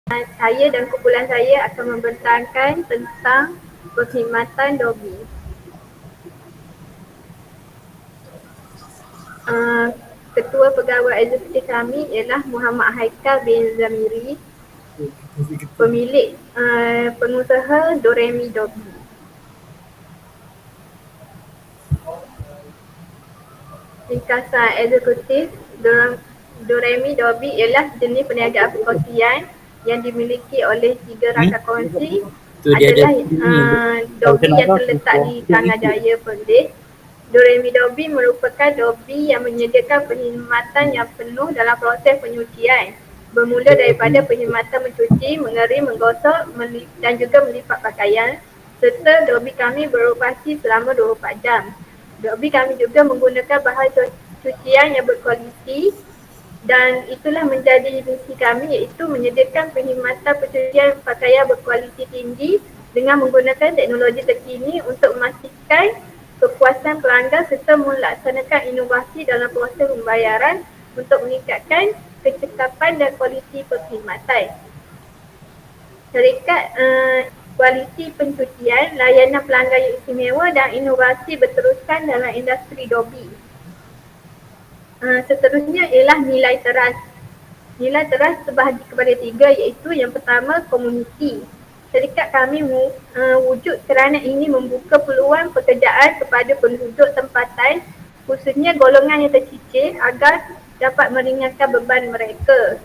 Saya dan kumpulan saya akan membentangkan tentang perkhidmatan Dobi. Ketua Pegawai Eksekutif kami ialah Muhammad Haikal bin Zamiri, pemilik pengusaha Doremi Dobi. Ringkasan eksekutif Doremi Dobi ialah jenis perniagaan perkongsian yang dimiliki oleh 3 rakan kongsi adalah Dobi yang terletak di Tanah Perlis. Doremi Dobi merupakan Dobi yang menyediakan perkhidmatan yang penuh dalam proses penyucian, bermula daripada perkhidmatan mencuci, mengering, menggosok dan juga melipat pakaian, serta Dobi kami beroperasi selama 24 jam. Dobi kami juga menggunakan bahan cucian yang berkualiti dan itulah menjadi misi kami, iaitu menyediakan perkhidmatan pencucian pakaian berkualiti tinggi dengan menggunakan teknologi terkini untuk memastikan kepuasan pelanggan serta melaksanakan inovasi dalam proses pembayaran untuk meningkatkan kecekapan dan kualiti perkhidmatan. Syarikat kualiti pencucian, layanan pelanggan yang istimewa dan inovasi berteruskan dalam industri Dobi. Seterusnya ialah nilai teras. Nilai teras terbahagi kepada 3, iaitu yang pertama, komuniti. Syarikat kami wujud kerana ini membuka peluang pekerjaan kepada penduduk tempatan, khususnya golongan yang tercicir agar dapat meringankan beban mereka.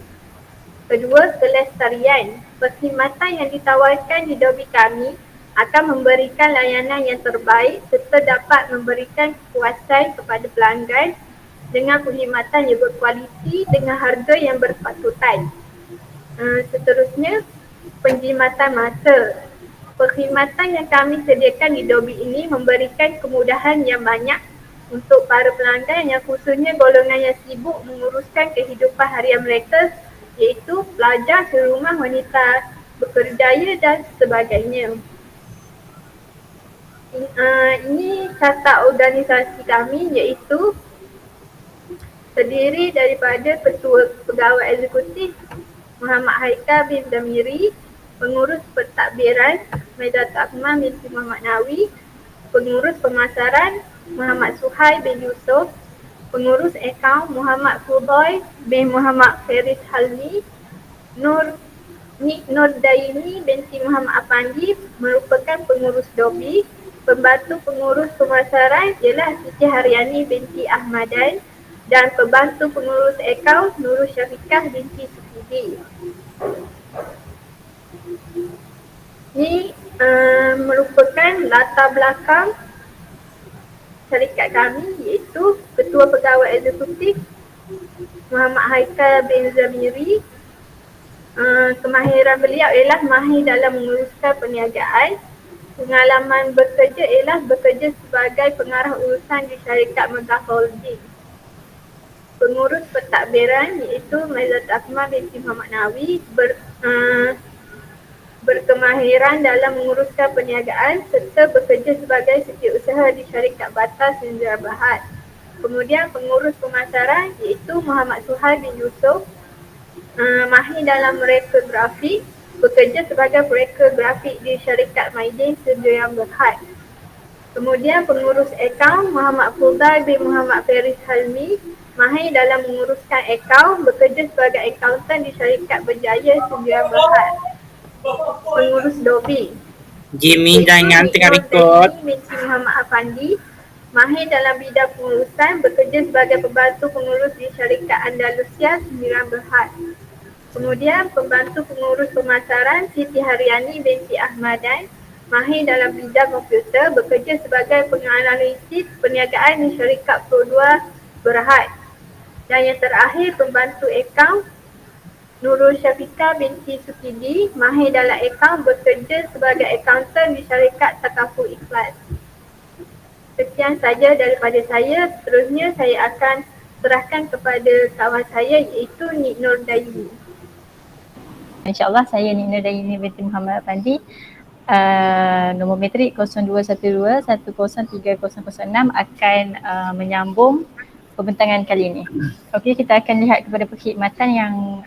Kedua, kelestarian. Perkhidmatan yang ditawarkan di Dobi kami akan memberikan layanan yang terbaik serta dapat memberikan kepuasan kepada pelanggan dengan perkhidmatan yang berkualiti dengan harga yang berpatutan. Seterusnya, penjimatan masa. Perkhidmatan yang kami sediakan di Dobi ini memberikan kemudahan yang banyak untuk para pelanggan yang khususnya golongan yang sibuk menguruskan kehidupan harian mereka, iaitu pelajar, serumah, wanita bekerjaya dan sebagainya. Ini tata organisasi kami, iaitu terdiri daripada Ketua Pegawai Eksekutif Muhammad Haikal bin Zamiri, Pengurus Pentadbiran Maidatul Akmal binti Muhammad Nawi, Pengurus Pemasaran Muhammad Suhail bin Yusof, Pengurus Akaun Muhammad Fudoy bin Muhammad Feris Halmi, Nik Nurdaini binti Muhammad Afandi merupakan pengurus Dobi. Pembantu pengurus pemasaran ialah Siti Haryani binti Ahmadan dan pembantu pengurus akaun Nurul Syafiqah binti Sufidi. Ini merupakan latar belakang syarikat kami, iaitu Ketua Pegawai Eksekutif Muhammad Haikal bin Zamiri. Kemahiran beliau ialah mahir dalam menguruskan perniagaan. Pengalaman bekerja ialah bekerja sebagai pengarah urusan di syarikat Megah Holding. Pengurus pentadbiran iaitu Maidatul Akmal binti Muhammad Nawi berkemahiran dalam menguruskan perniagaan serta bekerja sebagai setiausaha di syarikat Batas Sdn Bhd. Kemudian pengurus pemasaran iaitu Muhammad Suhail bin Yusof, mahir dalam mereka grafik, bekerja sebagai mereka grafik di syarikat Maidin Sdn Bhd. Kemudian pengurus akaun Muhammad Fudail bin Muhammad Feris Halmi, mahir dalam menguruskan akaun, bekerja sebagai akauntan di syarikat Berjaya Sdn Bhd. Pengurus Dobi Jimmy jangan tengah record. binti Muhammad Afandi, mahir dalam bidang pengurusan, bekerja sebagai pembantu pengurus di syarikat Andalusia Sdn Bhd. Kemudian pembantu pengurus pemasaran Siti Haryani binti Ahmadan, mahir dalam bidang komputer, bekerja sebagai penganalisis perniagaan di syarikat Pro2 Berhad. Dan yang terakhir, pembantu akaun Nurul Syafiqah binti Sufidi, mahir dalam akaun, bekerja sebagai akauntan di syarikat Takaful Ikhlas. Sekian saja daripada saya. Seterusnya saya akan serahkan kepada kawan saya, iaitu Nik Nurdaini. InsyaAllah saya Nik Nurdaini binti Muhammad Afandi. Nombor metrik 0212103006 akan menyambung pembentangan kali ini. Okey, kita akan lihat kepada perkhidmatan yang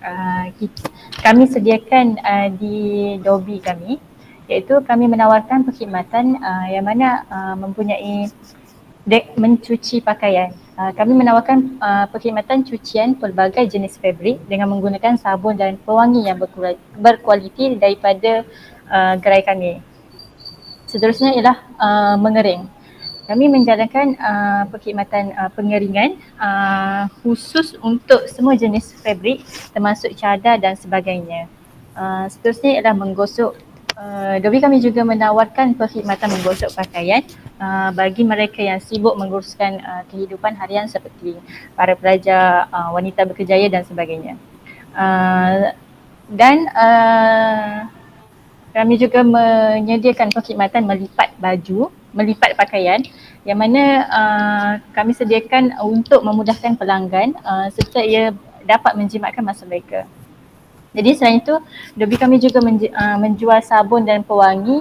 kami sediakan di Dobi kami, iaitu kami menawarkan perkhidmatan yang mana mempunyai mencuci pakaian. Kami menawarkan perkhidmatan cucian pelbagai jenis fabrik dengan menggunakan sabun dan pewangi yang berkualiti daripada gerai kami. Seterusnya ialah mengering. Kami menjalankan perkhidmatan pengeringan khusus untuk semua jenis fabrik termasuk cadar dan sebagainya. Seterusnya ialah menggosok. Dobi kami juga menawarkan perkhidmatan menggosok pakaian bagi mereka yang sibuk menguruskan kehidupan harian seperti para pelajar, wanita berkerjaya dan sebagainya. Dan kami juga menyediakan perkhidmatan melipat pakaian yang mana kami sediakan untuk memudahkan pelanggan serta ia dapat menjimatkan masa mereka. Jadi selain itu, Dobi kami juga menjual sabun dan pewangi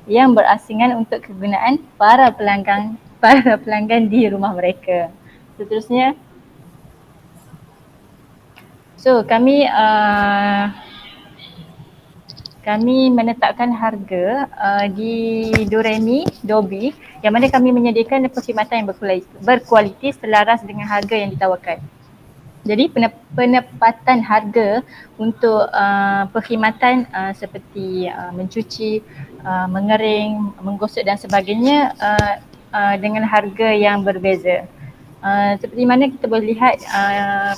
yang berasingan untuk kegunaan para pelanggan di rumah mereka. Seterusnya, kami menetapkan harga di Doremi, Dobi yang mana kami menyediakan perkhidmatan yang berkualiti selaras dengan harga yang ditawarkan. Jadi penempatan harga untuk perkhidmatan seperti mencuci, mengering, menggosok dan sebagainya dengan harga yang berbeza. Seperti mana kita boleh lihat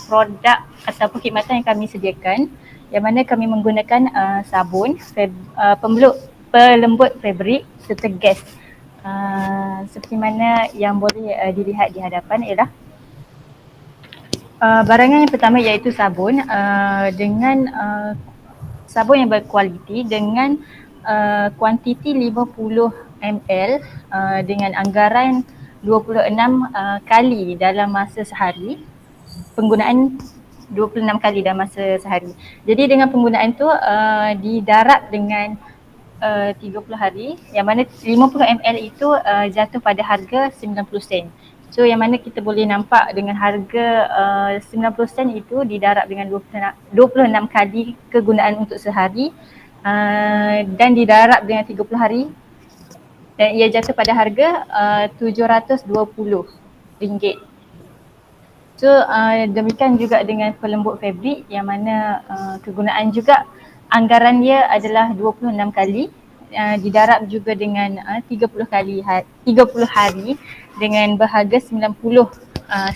produk atau perkhidmatan yang kami sediakan, yang mana kami menggunakan sabun, pelembut fabrik serta gas. Seperti mana yang boleh dilihat di hadapan ialah barangan yang pertama iaitu sabun dengan sabun yang berkualiti dengan kuantiti 50 ml dengan anggaran 26 kali dalam masa sehari. Penggunaan 26 kali dalam masa sehari. Jadi dengan penggunaan tu didarab dengan 30 hari, yang mana 50 ml itu jatuh pada harga 90 sen. So yang mana kita boleh nampak dengan harga 90 sen itu didarab dengan 26 kali kegunaan untuk sehari dan didarab dengan 30 hari dan ia jatuh pada harga RM720. So demikian juga dengan pelembut fabrik yang mana kegunaan juga anggaran dia adalah 26 kali, didarab juga dengan 30 hari dengan berharga 90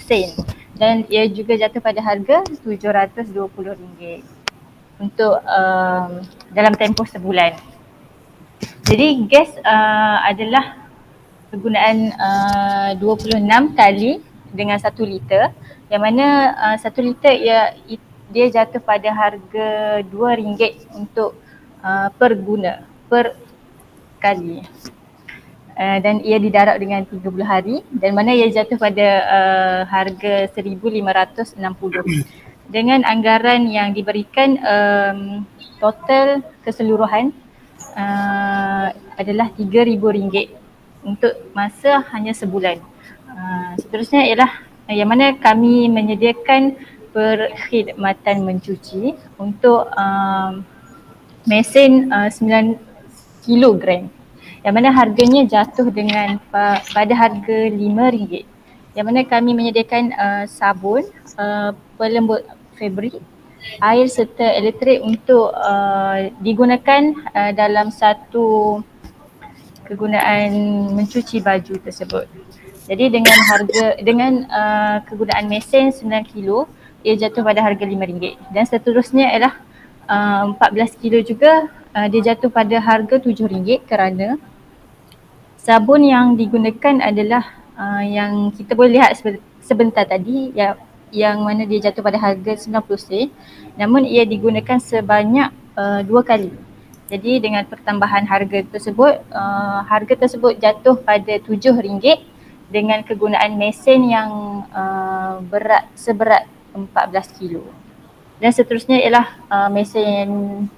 sen dan ia juga jatuh pada harga RM720 untuk dalam tempoh sebulan. Jadi gas adalah kegunaan 26 kali dengan 1 liter, yang mana 1 liter dia jatuh pada harga RM2 untuk per kali. Dan ia didarab dengan 30 hari dan mana ia jatuh pada harga RM1,560. Dengan anggaran yang diberikan total keseluruhan adalah RM3,000 untuk masa hanya sebulan. Seterusnya ialah yang mana kami menyediakan perkhidmatan mencuci untuk mesin 9 kilogram yang mana harganya jatuh dengan pada harga RM5, yang mana kami menyediakan sabun, pelembut fabrik, air serta elektrik untuk digunakan dalam satu kegunaan mencuci baju tersebut. Jadi dengan kegunaan mesin 9 kilo, ia jatuh pada harga RM5 dan seterusnya ialah 14 kilo juga dia jatuh pada harga RM7 kerana sabun yang digunakan adalah yang kita boleh lihat sebentar tadi yang mana dia jatuh pada harga 90 sen, namun ia digunakan sebanyak 2 kali. Jadi dengan pertambahan harga tersebut jatuh pada RM7 dengan kegunaan mesin yang seberat 14 kilo. Dan seterusnya ialah mesin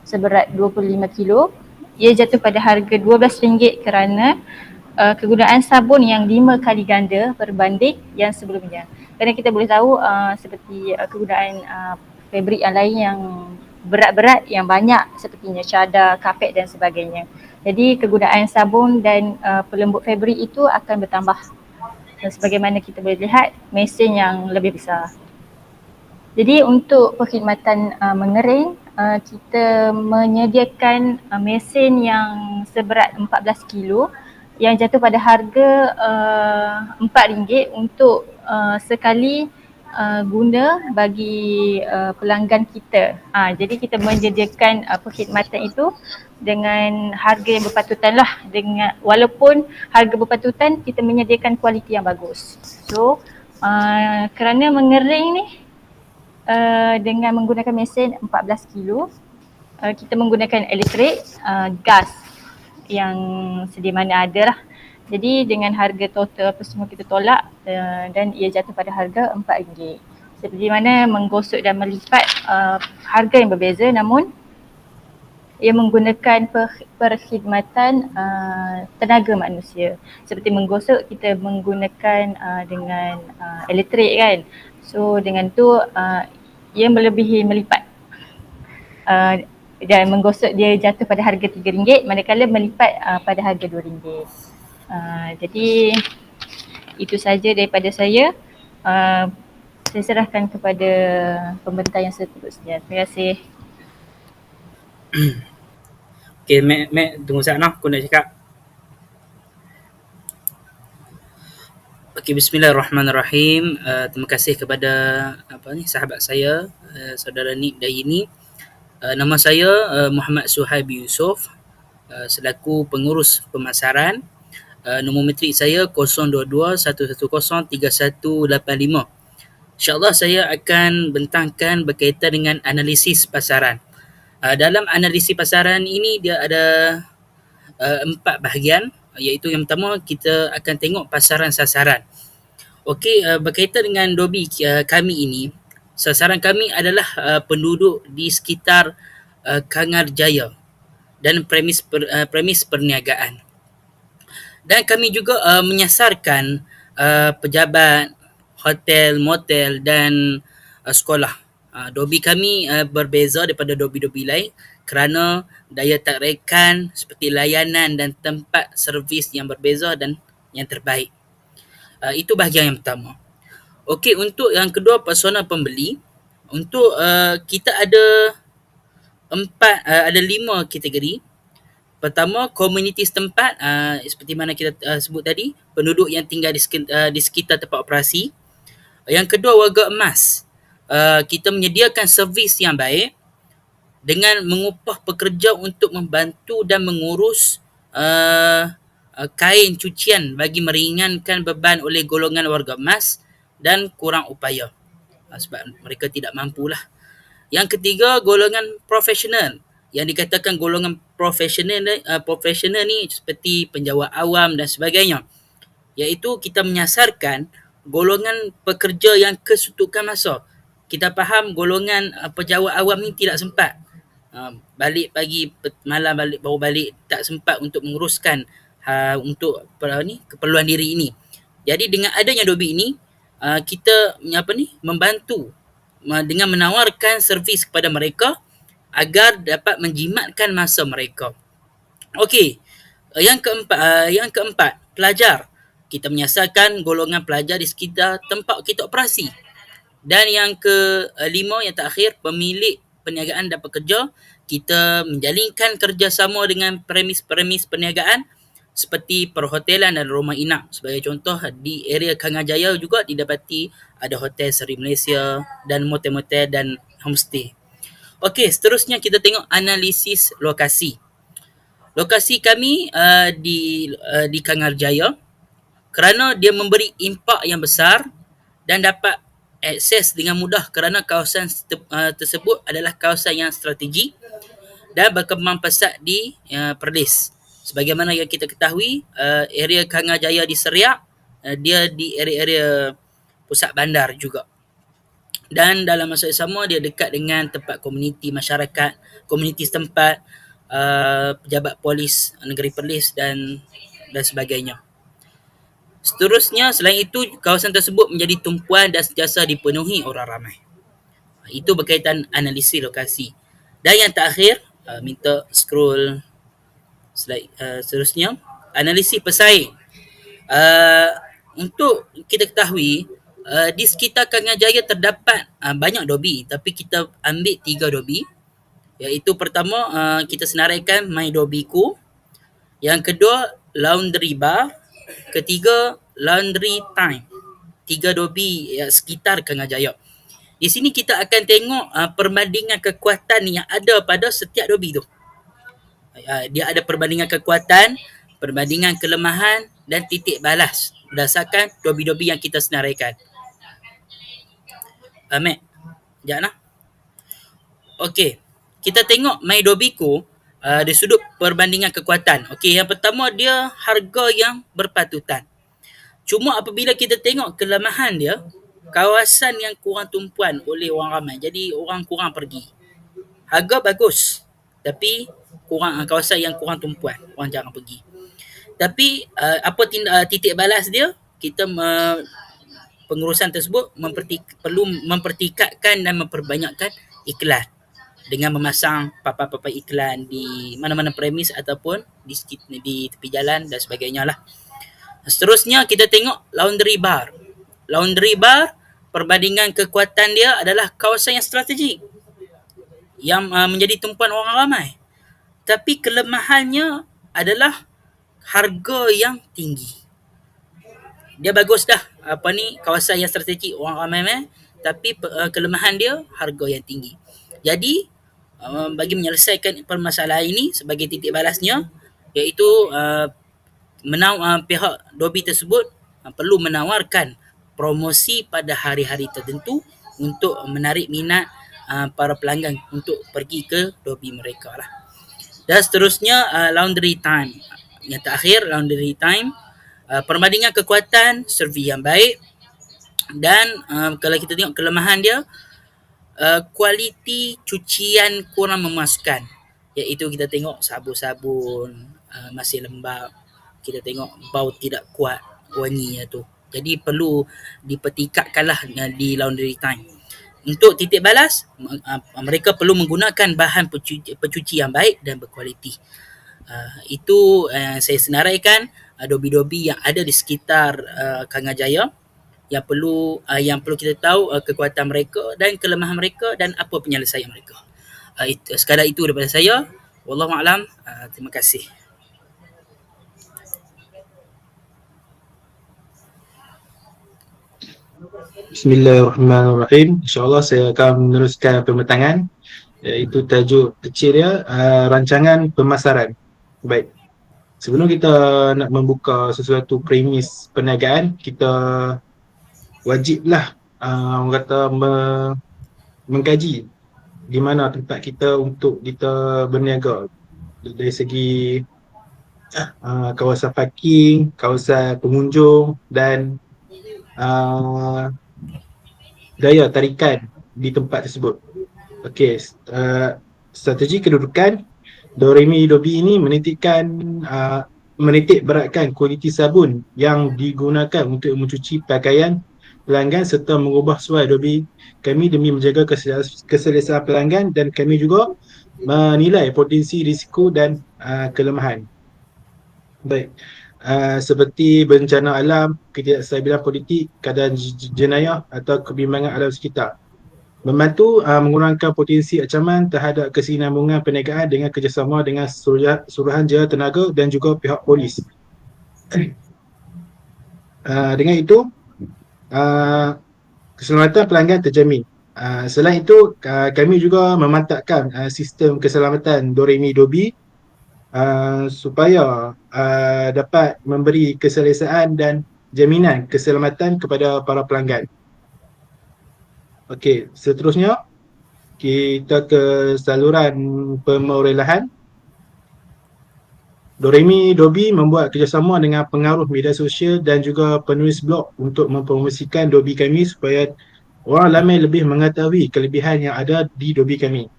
seberat 25 kilo. Ia jatuh pada harga RM12 kerana kegunaan sabun yang 5 kali ganda berbanding yang sebelumnya. Kerana kita boleh tahu seperti kegunaan fabrik yang lain yang berat-berat yang banyak sepertinya cadar, kapet dan sebagainya. Jadi kegunaan sabun dan pelembut fabrik itu akan bertambah. Sebagaimana kita boleh lihat mesin yang lebih besar. Jadi untuk perkhidmatan mengering, kita menyediakan mesin yang seberat 14 kilo yang jatuh pada harga RM4 untuk sekali guna bagi pelanggan kita. Jadi kita menyediakan perkhidmatan itu dengan harga yang berpatutan lah, dengan walaupun harga berpatutan kita menyediakan kualiti yang bagus. So kerana mengering ni dengan menggunakan mesin 14 kilo, kita menggunakan elektrik, gas yang sedia mana ada lah. Jadi dengan harga total apa semua kita tolak dan ia jatuh pada harga RM4. Seperti mana menggosok dan melipat harga yang berbeza, namun ia menggunakan perkhidmatan tenaga manusia. Seperti menggosok kita menggunakan dengan elektrik kan. So dengan tu ia melebihi melipat. Dan menggosok dia jatuh pada harga RM3 manakala melipat pada harga RM2. Jadi itu saja daripada saya. Saya serahkan kepada pembentang yang seterusnya. Terima kasih. Okay, Mac tunggu sekejap aku nak cakap. Okay, bismillahirrahmanirrahim. Terima kasih kepada sahabat saya, saudara Nik Dayini. Nama saya Muhammad Suhaib Yusof, selaku pengurus pemasaran. Nombor metrik saya 0221103185. InsyaAllah saya akan bentangkan berkaitan dengan analisis pasaran. Dalam analisis pasaran ini dia ada 4 bahagian, iaitu yang pertama kita akan tengok pasaran sasaran. Okey, berkaitan dengan dobi kami ini, sasaran kami adalah penduduk di sekitar Kangarjaya dan premis perniagaan. Dan kami juga menyasarkan pejabat, hotel, motel dan sekolah. Dobi kami berbeza daripada dobi-dobi lain kerana daya tarikan seperti layanan dan tempat servis yang berbeza dan yang terbaik. Itu bahagian yang pertama. Okey, untuk yang kedua, persona pembeli. Untuk kita ada 5 kategori. Pertama, komuniti setempat, seperti mana kita sebut tadi, penduduk yang tinggal di sekitar tempat operasi. Yang kedua, warga emas. Kita menyediakan servis yang baik dengan mengupah pekerja untuk membantu dan mengurus kain cucian bagi meringankan beban oleh golongan warga emas dan kurang upaya sebab mereka tidak mampulah. Yang ketiga, golongan profesional. Yang dikatakan golongan profesional ni seperti penjawat awam dan sebagainya, iaitu kita menyasarkan golongan pekerja yang kesuntukan masa. Kita faham golongan penjawat awam ni tidak sempat, balik pagi malam baru balik, tak sempat untuk menguruskan untuk keperluan diri ini. Jadi dengan adanya dobi ini, kita membantu dengan menawarkan servis kepada mereka agar dapat menjimatkan masa mereka. Okey, yang keempat, pelajar. Kita menyasarkan golongan pelajar di sekitar tempat kita operasi. Dan yang kelima, yang terakhir, pemilik perniagaan dan pekerja. Kita menjalinkan kerjasama dengan premis-premis perniagaan seperti perhotelan dan rumah inap. Sebagai contoh, di area Kangarjaya juga didapati ada Hotel Seri Malaysia dan motel-motel dan homestay. Okey, seterusnya kita tengok analisis lokasi. Lokasi kami di Kangarjaya kerana dia memberi impak yang besar dan dapat akses dengan mudah kerana kawasan tersebut adalah kawasan yang strategi dan berkembang pesat di Perlis. Sebagaimana yang kita ketahui, area Kangarjaya di Seriak, dia di area-area pusat bandar juga. Dan dalam masa yang sama dia dekat dengan tempat komuniti masyarakat, komuniti setempat, pejabat polis negeri Perlis dan dan sebagainya. Seterusnya, selain itu, kawasan tersebut menjadi tumpuan dan sentiasa dipenuhi orang ramai. Itu berkaitan analisis lokasi. Dan yang terakhir, minta scroll slide seterusnya, analisis pesaing. Untuk kita ketahui, di sekitar Kangan Jaya terdapat banyak dobi, tapi kita ambil 3 dobi, iaitu pertama kita senaraikan My Dobiku, yang kedua Laundry Bar, ketiga Laundry Time. 3 dobi sekitar Kangan Jaya. Di sini kita akan tengok perbandingan kekuatan yang ada pada setiap dobi tu. Dia ada perbandingan kekuatan, perbandingan kelemahan dan titik balas berdasarkan dobi-dobi yang kita senaraikan. Mek, sekejap lah. Okey, kita tengok My Dobiku dari sudut perbandingan kekuatan. Okey, yang pertama dia harga yang berpatutan. Cuma apabila kita tengok kelemahan dia, kawasan yang kurang tumpuan oleh orang ramai, jadi orang kurang pergi. Harga bagus, tapi kawasan yang kurang tumpuan, orang jarang pergi. Tapi apa titik balas dia? Kita pengurusan tersebut perlu mempertingkatkan dan memperbanyakkan iklan dengan memasang papan-papan iklan di mana-mana premis ataupun di tepi jalan dan sebagainya lah. Seterusnya kita tengok Laundry Bar. Laundry Bar, perbandingan kekuatan dia adalah kawasan yang strategik yang menjadi tumpuan orang ramai. Tapi kelemahannya adalah harga yang tinggi. Dia bagus dah, kawasan yang strategik orang ramai, tapi kelemahan dia harga yang tinggi. Jadi bagi menyelesaikan permasalahan ini sebagai titik balasnya, iaitu pihak dobi tersebut perlu menawarkan promosi pada hari-hari tertentu untuk menarik minat para pelanggan untuk pergi ke dobi mereka lah. Dan seterusnya Laundry Time. Yang terakhir Laundry Time, perbandingan kekuatan, servis yang baik, dan kalau kita tengok kelemahan dia, kualiti cucian kurang memuaskan, iaitu kita tengok sabun-sabun masih lembab, kita tengok bau tidak kuat wanginya tu. Jadi perlu dipertingkatkanlah di Laundry Time. Untuk titik balas, mereka perlu menggunakan bahan pencuci yang baik dan berkualiti. Itu saya senaraikan dobi-dobi yang ada di sekitar Kangan Jaya yang perlu kita tahu kekuatan mereka dan kelemahan mereka dan apa penyelesaian mereka. Sekadar itu daripada saya. Wallahualam. Terima kasih. Bismillahirrahmanirrahim. InsyaAllah saya akan meneruskan pembentangan, iaitu tajuk kecil dia, rancangan pemasaran. Baik, sebelum kita nak membuka sesuatu premis perniagaan, kita wajiblah orang kata mengkaji di mana tempat kita untuk kita berniaga dari segi kawasan parking, kawasan pengunjung dan daya tarikan di tempat tersebut. Okey, strategi kedudukan Doremi Dobi ini menitik beratkan kualiti sabun yang digunakan untuk mencuci pakaian pelanggan serta mengubah suai dobi kami demi menjaga keselesaan pelanggan, dan kami juga menilai potensi risiko dan kelemahan. Baik, seperti bencana alam, ketidakstabilan politik, keadaan jenayah atau kebimbangan alam sekitar. Membantu mengurangkan potensi ancaman terhadap kesinambungan perniagaan dengan kerjasama dengan Suruhanjaya Tenaga dan juga pihak polis. Dengan itu, keselamatan pelanggan terjamin. Selain itu, kami juga memantapkan sistem keselamatan Doremi Dobi supaya dapat memberi keselesaan dan jaminan keselamatan kepada para pelanggan. Okey, seterusnya kita ke saluran pemorelaan. Doremi Dobi membuat kerjasama dengan pengaruh media sosial dan juga penulis blog untuk mempromosikan dobi kami supaya orang ramai lebih mengetahui kelebihan yang ada di dobi kami.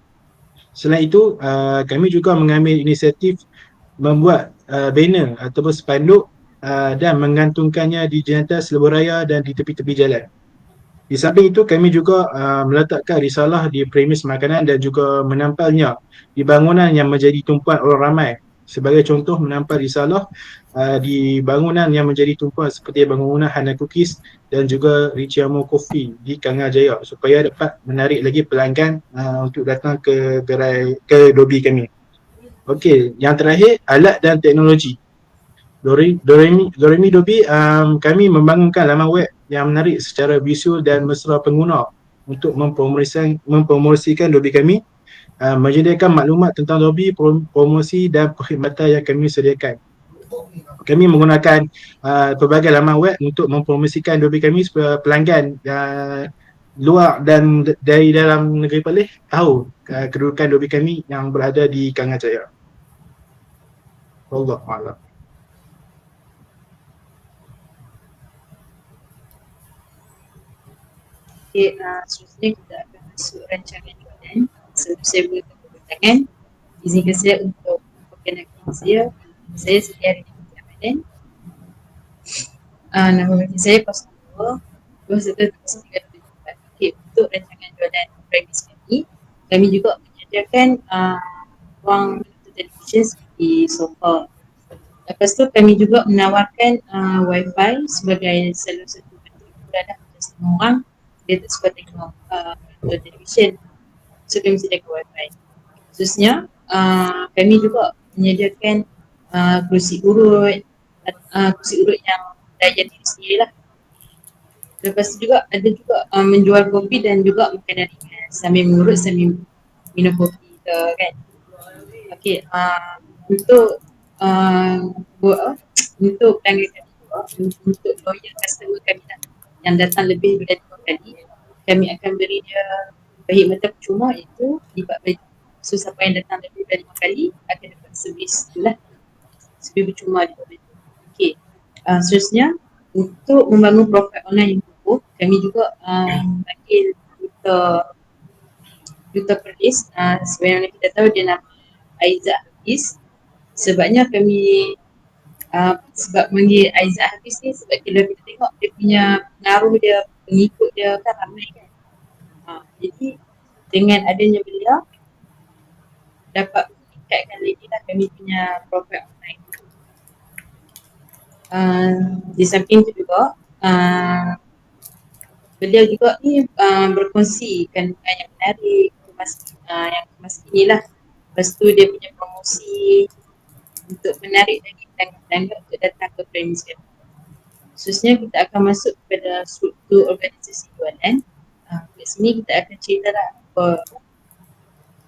Selain itu, kami juga mengambil inisiatif membuat banner ataupun spanduk dan menggantungkannya di jenata seleburaya dan di tepi-tepi jalan. Di samping itu, kami juga meletakkan risalah di premis makanan dan juga menampalnya di bangunan yang menjadi tumpuan orang ramai. Sebagai contoh, menampal risalah di bangunan yang menjadi tumpuan seperti bangunan Hana Cookies dan juga Richiamo Coffee di Kangar Jaya supaya dapat menarik lagi pelanggan untuk datang ke gerai, ke lobi kami. Okey, yang terakhir, alat dan teknologi. Doremi Dobi, kami membangunkan laman web yang menarik secara visual dan mesra pengguna untuk mempromosikan Dobi kami, menyediakan maklumat tentang Dobi, promosi dan perkhidmatan yang kami sediakan. Kami menggunakan pelbagai laman web untuk mempromosikan Dobi kami supaya pelanggan luar dan dari dalam negeri Perlis tahu kedudukan Dobi kami yang berada di Kangar Jaya. Wallahualam. Okay, seterusnya kita akan masuk rancangan jualan. Sebelum saya mula tangan, izinkan saya untuk memperkenalkan saya Siti Ramadan. Nama bagi saya 02 2134. Okay, untuk rancangan jualan premis kami juga menyediakan ruang televisyen seperti sofa. Lepas tu kami juga menawarkan wifi sebagai salah satu bentuk hiburan untuk semua orang dia tak suka tengok televisyen, so kami sediakan wifi. Khususnya kami juga menyediakan kerusi urut yang daya diri sendiri lah. Lepas tu juga ada juga menjual kopi dan juga makanan ringan sambil mengurut sambil minum kopi ke kan. Okay, untuk pelanggan kami juga, untuk loyal customer kami lah yang datang lebih dari 2 kali, kami akan beri dia perkhidmatan percuma iaitu lipat baju. So siapa yang datang lebih dari 5 kali akan dapat servis itulah, servis percuma lipat baju. Okay, seterusnya untuk membangun profil online yang kukuh, kami juga panggil duta Perlis. Sebenarnya kita tahu dia nama Aizat Hafiz. Sebabnya kami sebab panggil Aizat Hafiz ni sebab bila kita tengok dia punya pengaruh dia, pengikut dia kan ramai kan. Jadi dengan adanya beliau dapat meningkatkan lagi lah kami punya profil online. Di samping itu juga beliau juga ni berkongsi kandungan yang menarik yang kemas kini lah. Lepas tu dia punya promosi untuk menarik lagi pelanggan untuk datang ke premis kami. Khususnya kita akan masuk kepada struktur organisasi jualan. Kat sini kita akan cerita lah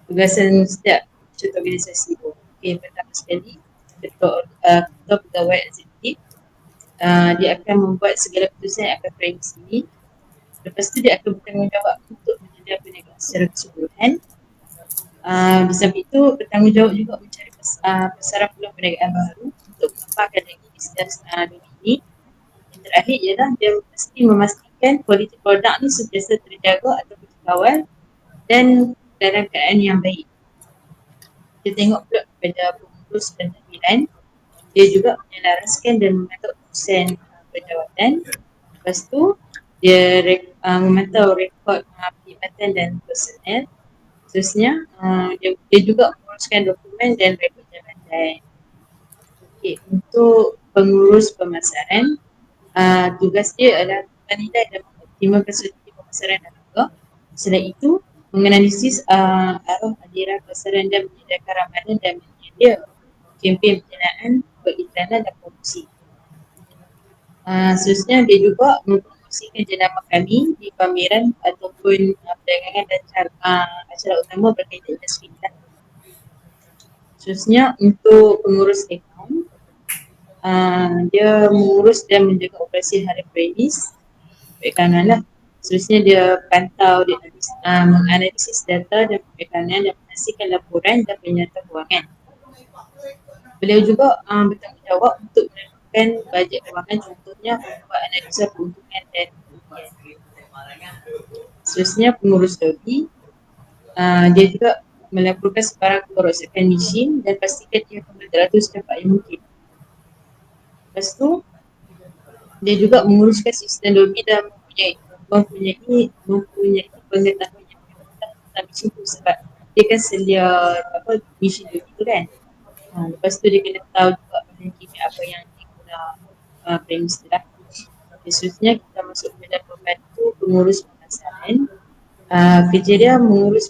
tugasan setiap contoh organisasi tu. Okay, pertama sekali ketua pegawai eksekutif, dia akan membuat segala keputusan yang akan premis ini. Lepas tu dia akan bertanggungjawab untuk menyediakan perniagaan secara keseluruhan. Di samping itu bertanggungjawab juga mencari pasaran peluang perniagaan baru untuk mengembangkan lagi bisnes ini. Yang terakhir ialah dia mesti memastikan kualiti produk ni sentiasa terjaga atau dikawal dan dalam keadaan yang baik. Kita tengok pula kepada pengurus pentadbiran, dia juga menyelaraskan dan memantau urusan perjawatan. Lepas tu dia memantau rekod perkhidmatan dan personel. Seterusnya dia juga menguruskan dokumen dan rekod jabatan. Okay, untuk pengurus pemasaran, tugas dia adalah menilai dan mengoptimalkan strategi pemasaran dan harga. Selain itu, menganalisis arah aliran pasaran dan menyediakan ramalan dan menyedia kempen penjenayaan, periklanan dan promosi. Seterusnya dia juga mempromosikan jenama kami di pameran ataupun perdagangan dan acara utama berkaitan dengan sekitar. Seterusnya untuk pengurus akaun, dia mengurus dan menjaga operasi harian premis perikanan lah. Seterusnya dia pantau, dia menganalisis data dan perikanan dan menghasilkan laporan dan pernyataan kewangan. Beliau juga bertanggungjawab untuk menentukan bajet kewangan, contohnya membuat analisa keuntungan dan kerugian. Seterusnya pengurus lobi, dia juga melakukan sebarang kerosakan mesin dan pastikan ia kembali teratur secepat yang mungkin. Lepas tu, dia juga menguruskan sistem Dolby dan mempunyai pengetahuan yang benar tentang mesin tu sebab dia kan selia mesin Dolby tu kan. Lepas tu dia kena tahu juga bahan kimia apa yang diguna premis tu lah. Khususnya kita masuk kepada pembantu pengurus pemasaran. Kerja dia mengurus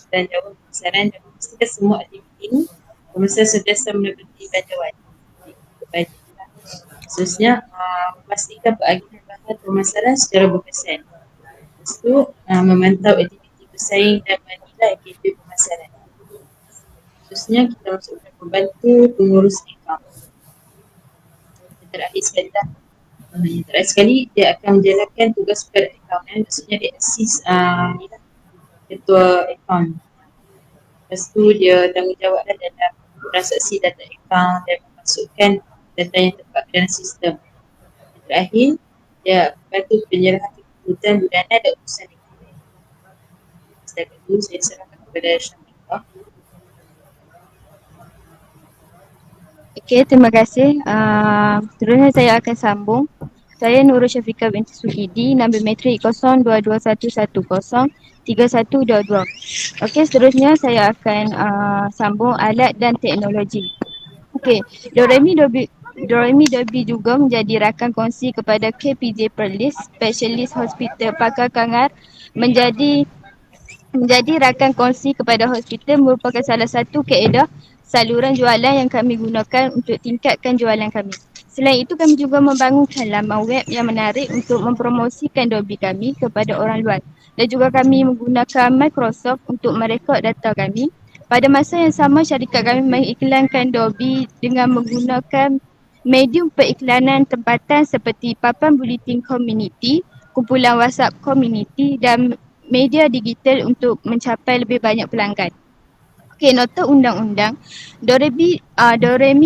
belanjawan pemasaran dan memastikan semua aktiviti ini pemesan sentiasa mendapati belanjawan. Khususnya memastikan peragihan bahan pemasaran secara berkesan. Lepas tu memantau aktiviti bersaing dan menilai KPI pemasaran. Khususnya kita masuk kepada pembantu pengurus account. Yang terakhir sekali dia akan menjalankan tugas kepada account, maksudnya dia assist ketua account. Lepas tu dia tanggungjawablah dalam transaksi data account dan memasukkan data yang tepat ke dalam sistem. Yang terakhir dia bantu penyerahan kebutuhan bulanan dan urusan ekonomi. Setakat itu saya serahkan kepada Syamika. Okey, terima kasih. Seterusnya saya akan sambung. Saya Nurul Syafiqah binti Suhidi, nombor matrik 0221103122. Okey, seterusnya saya akan sambung alat dan teknologi. Okey, Doremi Dolby juga menjadi rakan kongsi kepada KPJ Perlis, Specialist Hospital Pakar Kangar, menjadi rakan kongsi kepada hospital merupakan salah satu kaedah saluran jualan yang kami gunakan untuk tingkatkan jualan kami. Selain itu, kami juga membangunkan laman web yang menarik untuk mempromosikan Dolby kami kepada orang luar. Dan juga kami menggunakan Microsoft untuk merekod data kami. Pada masa yang sama, syarikat kami mengiklankan Dolby dengan menggunakan medium periklanan tempatan seperti papan bulletin community, kumpulan WhatsApp community dan media digital untuk mencapai lebih banyak pelanggan. Okey, nota undang-undang. Doremi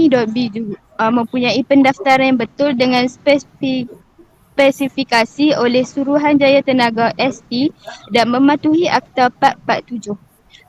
Dolby mempunyai pendaftaran yang betul dengan spesifikasi oleh Suruhanjaya Tenaga ST dan mematuhi Akta 447.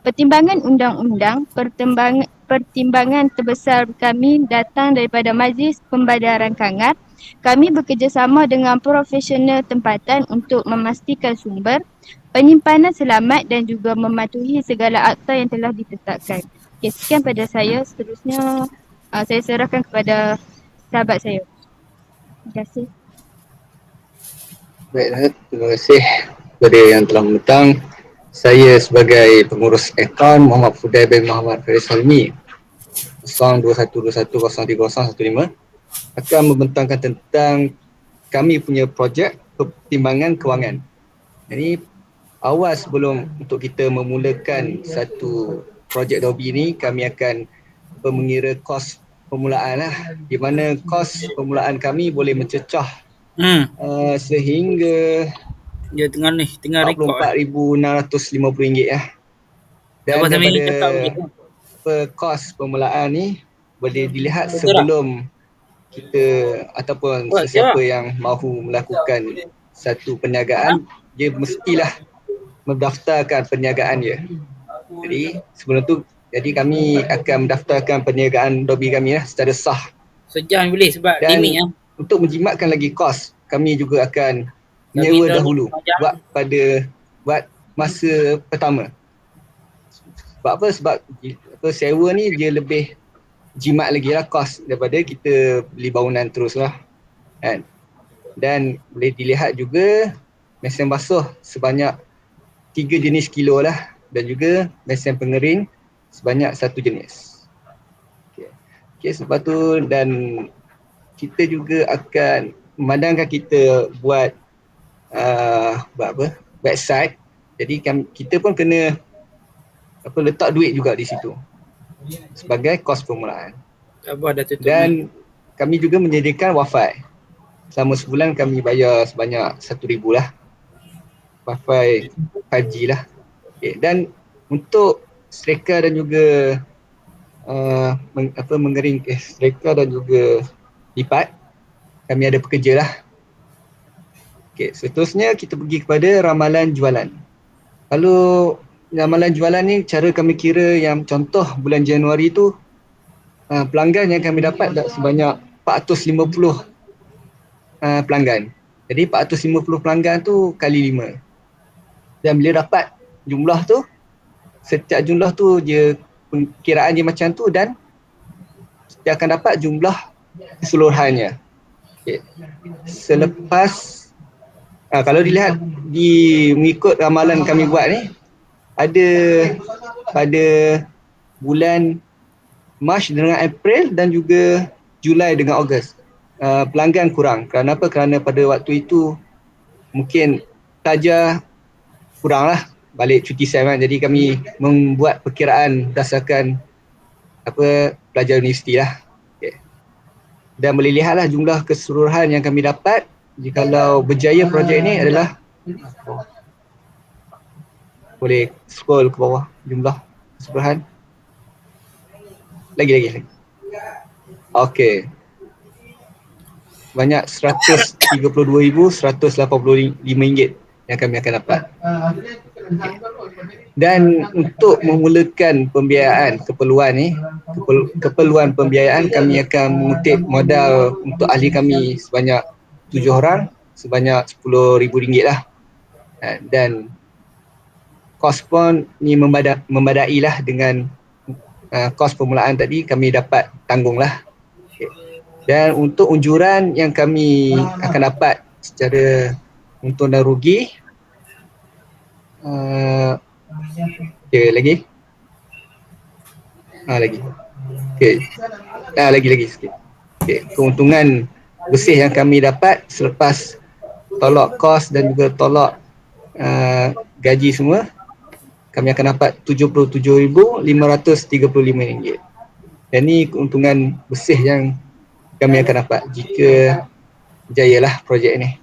Pertimbangan undang-undang, pertimbangan terbesar kami datang daripada Majlis Pembadaran Kangar. Kami bekerjasama dengan profesional tempatan untuk memastikan sumber, penyimpanan selamat dan juga mematuhi segala akta yang telah ditetapkan. Okay, sekian pada saya. Seterusnya saya serahkan kepada sahabat saya. Terima kasih. Baiklah, terima kasih kepada yang telah membentang. Saya sebagai pengurus akaun Muhammad Fudai bin Muhammad Faris Halmi 0212103015 akan membentangkan tentang kami punya projek pertimbangan kewangan. Jadi awal sebelum untuk kita memulakan satu projek Dolby ni, kami akan mengira kos permulaan lah, di mana kos permulaan kami boleh mencecah sehingga Dia tengah rekod. RM44,650 lah. Dan daripada kos permulaan ni boleh dilihat sebelum kita ataupun sesiapa yang mahu melakukan satu perniagaan, dia mestilah mendaftarkan perniagaan dia. Jadi sebelum tu, jadi kami akan mendaftarkan perniagaan Dolby kami lah secara sah. Sejam boleh sebab dan limit untuk menjimatkan lagi kos, kami juga akan menyewa dahulu buat masa pertama. Sebab apa? Sebab sewa ni dia lebih jimat lagi lah kos daripada kita beli bangunan terus lah kan. Dan boleh dilihat juga mesin basuh sebanyak 3 jenis kilo lah, dan juga mesin pengering sebanyak 1 jenis. Okay, sebab tu, dan kita juga akan memandangkan kita buat website. Jadi kita pun kena letak duit juga di situ sebagai kos permulaan. Dan kami juga menyediakan wifi. Selama sebulan kami bayar sebanyak 1,000 lah. Wifi 5G lah. Okay. Dan untuk stereka dan juga mengering stereka dan juga lipat, kami ada pekerja lah. Okay, seterusnya kita pergi kepada ramalan jualan. Kalau amalan jualan ni cara kami kira yang contoh bulan Januari tu pelanggan yang kami dapat sebanyak 450 pelanggan. Jadi 450 pelanggan tu kali 5. Dan bila dapat jumlah tu, setiap jumlah tu dia perkiraan dia macam tu dan dia akan dapat jumlah keseluruhannya. Okay. Selepas kalau dilihat mengikut ramalan kami buat ni, ada pada bulan Mac dengan April dan juga Julai dengan Ogos pelanggan kurang. Kerana apa? Kerana pada waktu itu mungkin saja kuranglah balik cuti SEM kan. Jadi kami membuat perkiraan berdasarkan pelajar universiti lah. Okay. Dan boleh lihatlah jumlah keseluruhan yang kami dapat jikalau berjaya projek ni adalah, boleh scroll ke bawah jumlah keseluruhan. Lagi. Okey. Banyak RM132,185 yang kami akan dapat. Dan untuk memulakan pembiayaan keperluan pembiayaan, kami akan mengutip modal untuk ahli kami sebanyak 7 orang sebanyak RM10,000 lah. Dan kos pun ni membadai lah dengan kos permulaan tadi kami dapat tanggung lah. Okay. Dan untuk unjuran yang kami akan dapat secara untung dan rugi, lagi. Lagi sikit. Okay. Keuntungan bersih yang kami dapat selepas tolak kos dan juga tolak gaji semua, kami akan dapat RM77,535. Dan ni keuntungan bersih yang kami akan dapat jika berjayalah projek ni.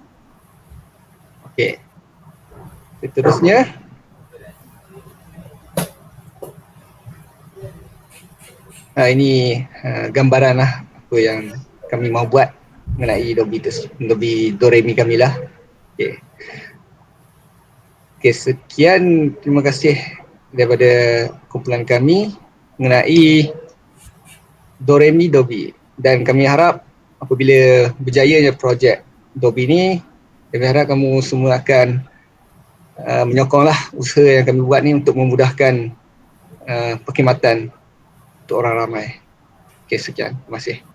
Okey. Seterusnya, ini gambaran lah apa yang kami mahu buat mengenai Dobi Doremi kami lah. Okey, sekian, terima kasih daripada kumpulan kami mengenai Doremi Dobi. Dan kami harap apabila berjayanya projek Dobi ni, kami harap kamu semua akan menyokonglah usaha yang kami buat ni untuk memudahkan perkhidmatan untuk orang ramai. Okey, sekian. Terima kasih.